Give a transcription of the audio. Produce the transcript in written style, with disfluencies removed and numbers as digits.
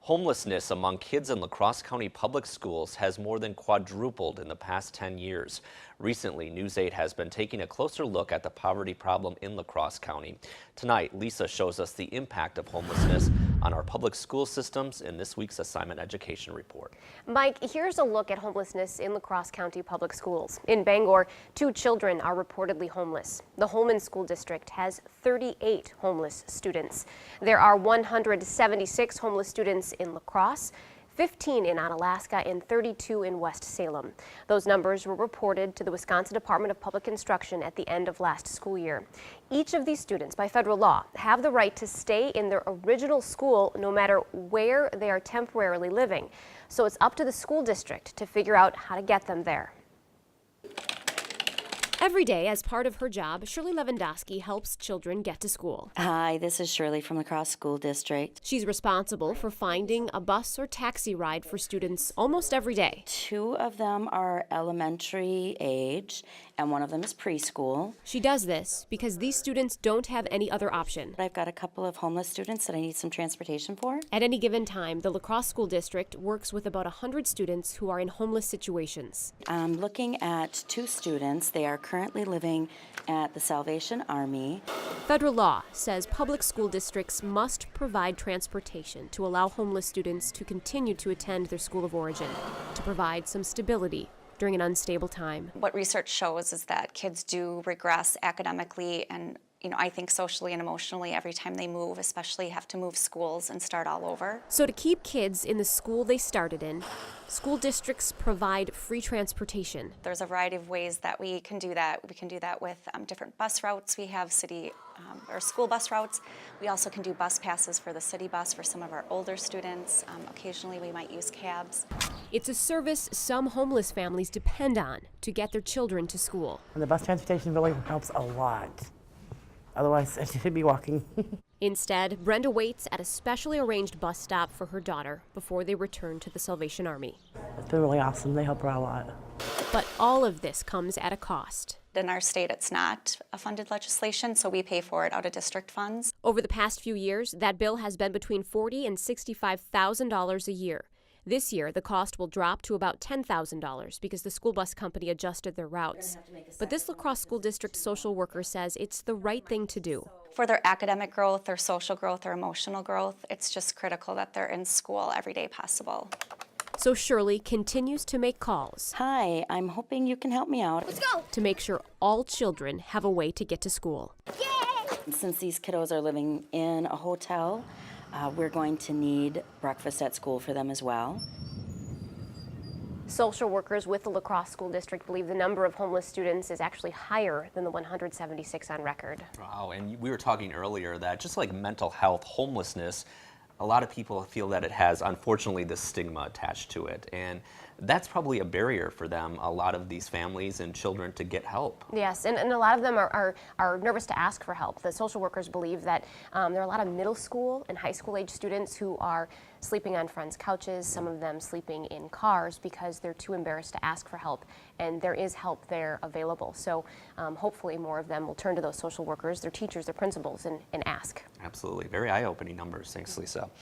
Homelessness among kids in Crosse County public schools has more than quadrupled in the past 10 years. Recently, News 8 has been taking a closer look at the poverty problem in Crosse County. Tonight, Lisa shows us the impact of homelessness on our public school systems in this week's Assignment Education Report. Mike, here's a look at homelessness in Crosse County public schools. In Bangor, 2 children are reportedly homeless. The Holman School District has 38 homeless students. There are 176 homeless students in La Crosse, 15 in Onalaska, and 32 in West Salem. Those numbers were reported to the Wisconsin Department of Public Instruction at the end of last school year. Each of these students, by federal law, have the right to stay in their original school no matter where they are temporarily living. So it's up to the school district to figure out how to get them there. Every day, as part of her job, Shirley Lewandowski helps children get to school. Hi, this is Shirley from the Crosse School District. She's responsible for finding a bus or taxi ride for students almost every day. 2 of them are elementary age, and 1 of them is preschool. She does this because these students don't have any other option. I've got a couple of homeless students that I need some transportation for. At any given time, the La Crosse School District works with about 100 students who are in homeless situations. I'm looking at 2 students. They are currently living at the Salvation Army. Federal law says public school districts must provide transportation to allow homeless students to continue to attend their school of origin, to provide some stability during an unstable time. What research shows is that kids do regress academically and I think socially and emotionally every time they move, especially have to move schools and start all over. So to keep kids in the school they started in, school districts provide free transportation. There's a variety of ways that we can do that. We can do that with different bus routes. We have city or school bus routes. We also can do bus passes for the city bus for some of our older students. Occasionally we might use cabs. It's a service some homeless families depend on to get their children to school. And the bus transportation really helps a lot. Otherwise, I should be walking. Instead, Brenda waits at a specially arranged bus stop for her daughter before they return to the Salvation Army. It's been really awesome. They help her out a lot. But all of this comes at a cost. In our state, it's not a funded legislation, so we pay for it out of district funds. Over the past few years, that bill has been between $40,000 and $65,000 a year. This year, the cost will drop to about $10,000 because the school bus company adjusted their routes. But this La Crosse School District social worker says it's the right thing to do. For their academic growth, their social growth, their emotional growth, it's just critical that they're in school every day possible. So Shirley continues to make calls. Hi, I'm hoping you can help me out. Let's go! To make sure all children have a way to get to school. Yay! Since these kiddos are living in a hotel, we're going to need breakfast at school for them as well. Social workers with the La Crosse School District believe the number of homeless students is actually higher than the 176 on record. Wow, and we were talking earlier that just like mental health, homelessness, a lot of people feel that it has, unfortunately, this stigma attached to it. And that's probably a barrier for them, a lot of these families and children, to get help. Yes, and a lot of them are nervous to ask for help. The social workers believe that there are a lot of middle school and high school age students who are sleeping on friends' couches, some of them sleeping in cars because they're too embarrassed to ask for help, and there is help there available. So hopefully more of them will turn to those social workers, their teachers, their principals, and ask. Absolutely. Very eye-opening numbers. Thanks, Lisa.